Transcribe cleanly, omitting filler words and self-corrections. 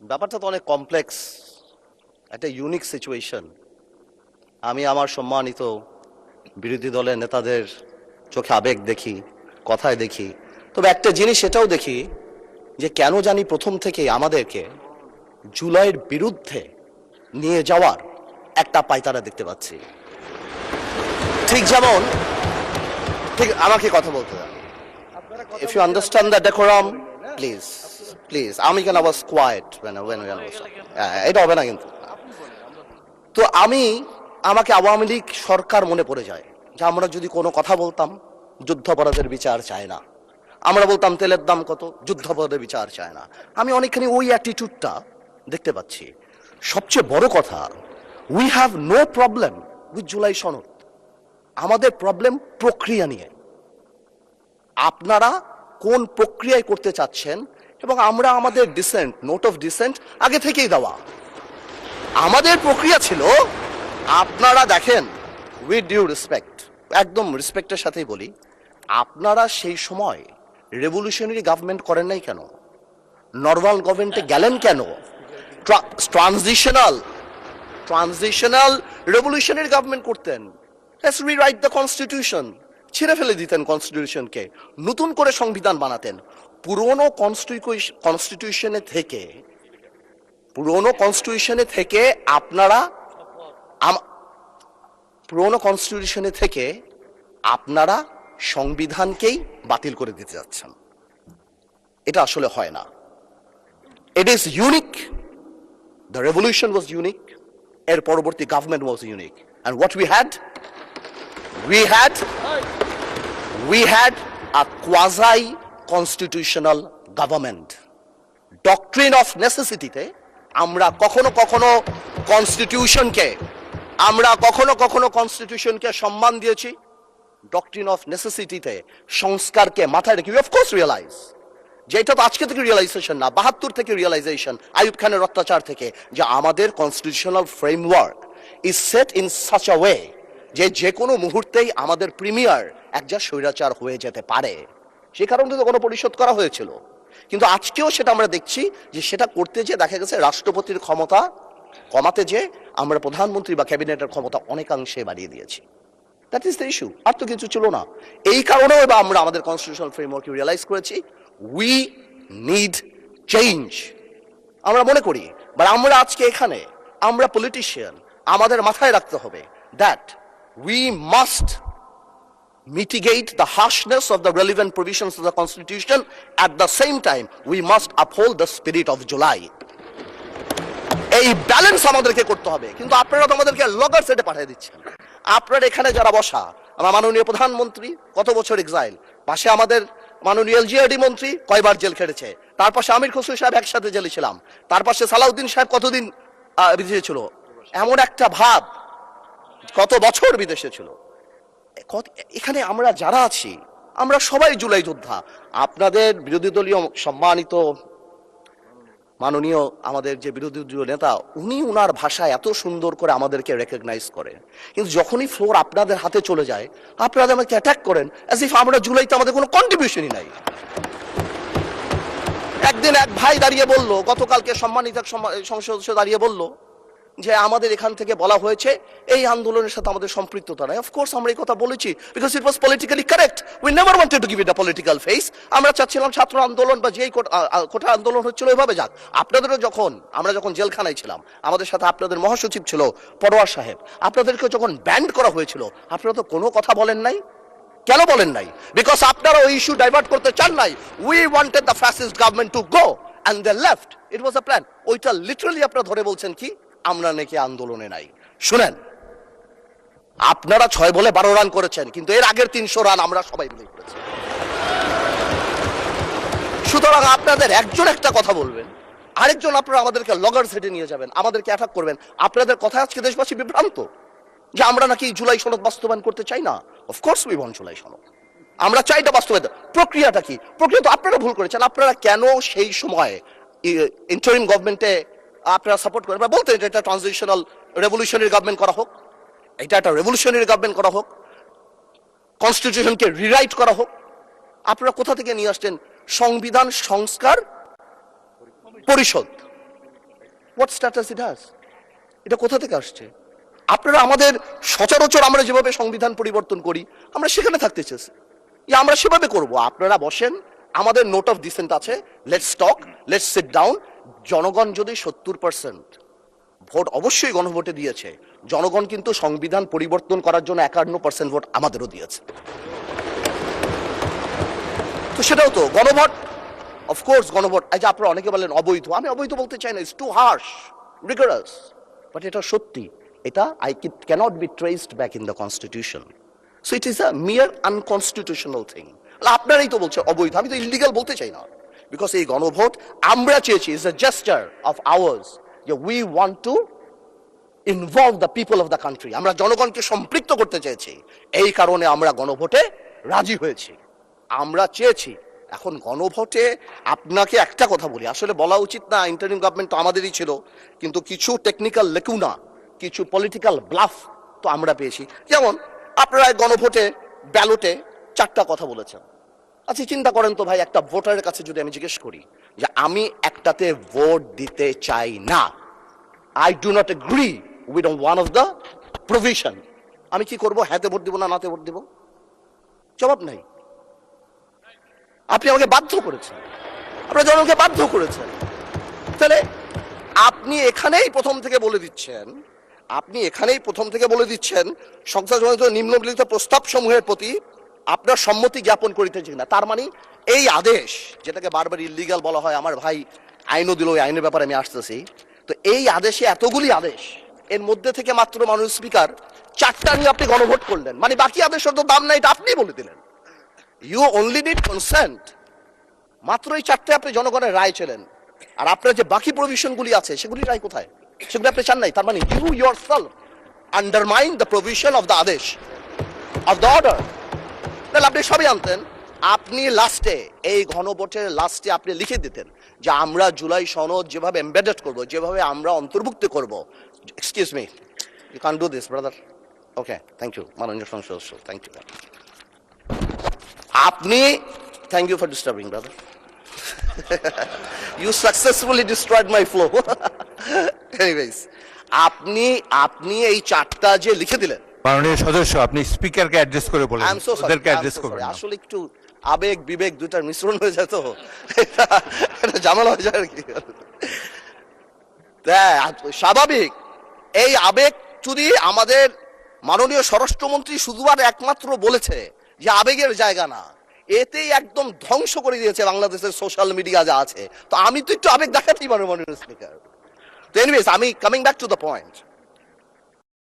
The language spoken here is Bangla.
ব্যাপারটা তো অনেক কমপ্লেক্স, একটা ইউনিক সিচুয়েশন। আমি আমার সম্মানিত বিরোধী দলের নেতাদের চোখে আবেগ দেখি, কথায় দেখি, তবে একটা জিনিস এটাও দেখি যে কেন জানি প্রথম থেকে আমাদেরকে জুলাইয়ের বিরুদ্ধে নিয়ে যাওয়ার একটা পায়তারা দেখতে পাচ্ছি। ঠিক যেমন, ঠিক আমাকে কথা বলতে দাও। If you understand the decorum, please, please. আমি কেন was quiet when এটা হবে না কিন্তু। তো আমাকে আওয়ামী লীগ সরকার মনে পড়ে যায় যে আমরা যদি কোনো কথা বলতাম যুদ্ধাপরাধের বিচার চায় না, আমরা বলতাম তেলের দাম কত, যুদ্ধাপরাধের বিচার চায় না। আমি অনেকখানি ওই অ্যাটিটিউডটা দেখতে পাচ্ছি। সবচেয়ে বড় কথা, we have no problem with July সনদ। আমাদের প্রবলেম প্রক্রিয়া নিয়ে। আপনারা কোন প্রক্রিয়ায় করতে চাচ্ছেন, এবং আমরা আমাদের ডিসেন্ট, নোট অফ ডিসেন্ট আগে থেকেই দেওয়া। আমাদের প্রক্রিয়া ছিল, আপনারা দেখেন, উইথ ডিউ রেসপেক্ট, একদম রেসপেক্টের সাথেই বলি, আপনারা সেই সময় রেভলিউশনারি গভর্নমেন্ট করেন নাই কেন? নর্মাল গভর্নমেন্টে গেলেন কেন? ট্রানজিশনাল রেভলিউশনারি গভর্নমেন্ট করতেন। লেটস রিরাইট দ্য কনস্টিটিউশন, ছিঁড়ে ফেলে দিতেন কনস্টিটিউশনকে, নতুন করে সংবিধান বানাতেন। পুরনো কনস্টিটিউশনে থেকে আপনারা সংবিধানকেই বাতিল করে দিতে যাচ্ছেন। এটা আসলে হয় না। It is unique. The revolution was unique, এর পরবর্তী government was unique, and what we had a quasi constitutional government. Doctrine of necessity তে আমরা কখনো কনস্টিটিউশনকে সম্মান দিয়েছি। ডক্ট্রিন অফ নেসেসিটিতে সংস্কারকে মাথায় রেখে অফ কোর্স রিয়েলাইজ, যেটা তো আজকে থেকে রিয়েলাইজেশন না, ৭২ থেকে রিয়েলাইজেশন, আইয়ুব খানের অত্যাচার থেকে, যে আমাদের constitutional framework is set in such a way যে কোনো মুহূর্তেই আমাদের প্রিমিয়ার একজন স্বৈরাচার হয়ে যেতে পারে। সে কারণে তো কোনো পরিশোধ করা হয়েছিল। কিন্তু আজকেও সেটা আমরা দেখছি যে সেটা করতে যে দেখা গেছে রাষ্ট্রপতির ক্ষমতা কমাতে যে আমরা প্রধানমন্ত্রী বা ক্যাবিনেটের ক্ষমতা অনেকাংশে বাড়িয়ে দিয়েছি। দ্যাট ইজ দ্য ইস্যু, আর তো কিছু ছিল না। এই কারণেও এবার আমরা আমাদের কনস্টিটিউশনাল ফ্রেমওয়ার্ক রিয়েলাইজ করেছি উই নিড চেঞ্জ। আমরা মনে করি, বাট আমরা আজকে এখানে, আমরা পলিটিশিয়ান, আমাদের মাথায় রাখতে হবে that we must mitigate the harshness of the relevant provisions of the Constitution. At the same time, we must uphold the spirit of July. এই ব্যালেন্স আমাদেরকে করতে হবে। কিন্তু আপনারা তো আমাদেরকে লগর সেটে পাঠিয়ে দিচ্ছেন। আপনারা এখানে যারা বসা, আমার মাননীয় প্রধানমন্ত্রী কত বছর এক্সাইল, পাশে আমাদের মাননীয় এলজিআরডি মন্ত্রী কয়বার জেল খেটেছে, তার পাশে আমির খসরু সাহেব একসাথে জেলে ছিলাম, তার পাশে সালাউদ্দিন সাহেব কতদিন বিদেশে ছিল, এমন একটা ভাব, কত বছর বিদেশে ছিল। এখানে আমরা যারা আছি, আমরা সবাই জুলাই যোদ্ধা। আপনাদের বিরোধী দলীয় সম্মানিত মাননীয় আমাদের যে বিরোধী দলীয় নেতা, উনি উনার ভাষায় এত সুন্দর করে আমাদেরকে রেকগনাইজ করেন, কিন্তু যখনই ফ্লোর আপনাদের হাতে চলে যায়, আপনারা আমাকে অ্যাটাক করেন অ্যাজ ইফ আমরা জুলাইতে আমাদের কোনো কন্ট্রিবিউশনই নাই। একদিন এক ভাই দাঁড়িয়ে বলল, গতকালকে সম্মানিত সংসদ সদস্য দাঁড়িয়ে বলল যে আমাদের এখান থেকে বলা হয়েছে এই আন্দোলনের সাথে আমাদের সম্পৃক্ততা নাই। অফকোর্স আমরা এই কথা বলেছি, because it was politically correct. We never wanted to give it a political face. আমরা চাচ্ছিলাম ছাত্র আন্দোলন বা যেই কোটা আন্দোলন হচ্ছিল ওইভাবে যাক। আপনাদেরও আমরা যখন জেলখানায় ছিলাম, আমাদের সাথে আপনাদের মহাসচিব ছিল পরোয়ার সাহেব, আপনাদেরকে যখন ব্যান্ড করা হয়েছিল, আপনারা তো কোনো কথা বলেন নাই। কেন বলেন নাই? বিকজ আপনারা ওই ইস্যু ডাইভার্ট করতে চান নাই। We wanted the fascist government to go and they left. It was a plan. ওইটা লিটারালি আপনারা ধরে বলছেন কি আমরা নাকি আন্দোলনে নাই। শুনেন, আপনারা 6 বলে 12 রান করেছেন, কিন্তু এর আগের 300 রান আমরা সবাই মিলে করেছি। সুতরাং আপনাদের একজন একটা কথা বলবেন, আরেকজন আপনারা আমাদেরকে লগর সেটে নিয়ে যাবেন, আমাদেরকে অ্যাটাক করবেন। আপনাদের কথা আজকে দেশবাসী বিভ্রান্ত যে আমরা নাকি জুলাই সনদ বাস্তবায়ন করতে চাই না। অফকোর্স উই ওয়ান্ট জুলাই সনদ, আমরা চাই এটা বাস্তবায়ন। প্রক্রিয়াটা কি? প্রক্রিয়া তো আপনারা ভুল করেছেন। আপনারা কেন সেই সময় ইন্টারিম গভর্নমেন্টে আপনারা সাপোর্ট করেন, বলতে এটা ট্রানজিশনাল রেভলিউশনারি গভর্নমেন্ট করা হোক, এটা একটা রেভলিউশনারি গভর্নমেন্ট করা হোক, কনস্টিটিউশনকে রিরাইট করা হোক। আপনারা কোথা থেকে নিয়ে আসছেন সংবিধান সংস্কার পরিষদ? What status it has? এটা কোথা থেকে আসছে? আপনারা আমাদের সচরাচর আমরা যেভাবে সংবিধান পরিবর্তন করি আমরা সেখানে থাকতে চেয়েছি, আমরা সেভাবে করব। আপনারা বসেন, আমাদের নোট অফ ডিসেন্ট আছে, let's talk, let's sit down. জনগণ যদি 70% ভোট অবশ্যই গণভোটে দিয়েছে, জনগণ কিন্তু সংবিধান পরিবর্তন করার জন্য 51% ভোট আমাদেরও দিয়েছে। তো সেটাও তো গণভোট, অফকোর্স গণভোট। এই যে আপনারা অনেকে বলেন অবৈধ, আমি অবৈধ বলতে চাই না, it's too harsh, rigorous, but এটা সত্যি, এটা cannot be traced back in the constitution. So it is a mere unconstitutional thing. আপনারাই তো বলছে অবৈধ, আমি তো ইলিগাল বলতে চাই না, বিকজ এই গণভোট আমরা চেয়েছি, is a gesture of ours, যে we want to involve the people of the country. আমরা জনগণকে সম্পৃক্ত করতে চেয়েছি, এই কারণে আমরা গণভোটে রাজি হয়েছি, আমরা চেয়েছি। এখন গণভোটে আপনাকে একটা কথা বলি, আসলে বলা উচিত না, ইন্টারিম গভর্নমেন্ট তো আমাদেরই ছিল, কিন্তু কিছু টেকনিক্যাল লেকুনা, কিছু পলিটিক্যাল ব্লাফ তো আমরা পেয়েছি। যেমন আপনারা গণভোটে ব্যালটে 4টা কথা বলেছেন। আচ্ছা চিন্তা করেন তো ভাই, একটা ভোটারের কাছে যদি আমি জিজ্ঞেস করি যে আমি একটাতে ভোট দিতে চাই না, I do not agree with one of the provision, আমি কি করব? হ্যাঁতে ভোট দিব না নাতে ভোট দিব? জবাব নাই। আপনি আমাকে বাধ্য করেছেন, আপনারা জনগণকে বাধ্য করেছেন। তাহলে আপনি এখানেই প্রথম থেকে বলে দিচ্ছেন, সংসদ নিম্নলিখিত প্রস্তাব সমূহের প্রতি আপনার সম্মতি জ্ঞাপন করিতেছি না। তার মানে এই আদেশ, যেটাকে বারবার ইলিগাল বলা হয়, আমার ভাই আইনও দিল, ওই আইনের ব্যাপারে আমি আসতেছি, তো এই আদেশে এতগুলি আদেশ, এর মধ্যে থেকে মাত্র মাননীয় স্পিকার 4টা নিয়ে আপনি গণভোট করলেন, মানে বাকি আদেশের তো দাম নাই, এটা আপনি বলে দিলেন। ইউ অনলি নিড কনসেন্ট, মাত্র এই 4টে আপনি জনগণের রায় ছিলেন, আর আপনার যে বাকি প্রভিশনগুলি আছে সেগুলি রায় কোথায়? সেগুলি আপনি চান নাই। তার মানে you yourself undermine the provision of the আদেশ অফ দ্য অর্ডার। তাহলে আপনি সবই আনতেন, আপনি লাস্টে, এই গণভোটের লাস্টে আপনি লিখে দিতেন যে আমরা জুলাই সনদ যেভাবে এমবেডেড করব, যেভাবে আমরা অন্তর্ভুক্ত করব। Excuse me, you can do this brother. Okay, thank you মাননীয় সংসদ সদস্য, থ্যাংক ইউ। আপনি, thank you for disturbing brother, you successfully destroyed my flow. Anyways, আপনি এই 4টা যে লিখে দিলেন, মাননীয় সদস্য আপনি স্পিকারকে অ্যাড্রেস করে বলেন, আই এম সো সরি, ওদেরকে অ্যাড্রেস করবেন না। আসলে একটু আবেগ বিবেক দুইটার মিশ্রণ হয়ে যায়, তো এটা ঝামেলা হয়ে যায় আর কি। স্বাভাবিক, এই আবেগ যদি আমাদের মাননীয় স্বরাষ্ট্রমন্ত্রী শুধু আর একমাত্র বলেছে যে আবেগের জায়গা না, এতেই একদম ধ্বংস করে দিয়েছে বাংলাদেশের সোশ্যাল মিডিয়া যা আছে। তো আমি তো একটু আবেগ দেখাতেই পারবো মাননীয় স্পিকার। তো এনিওয়েজ, আমি coming back to the point,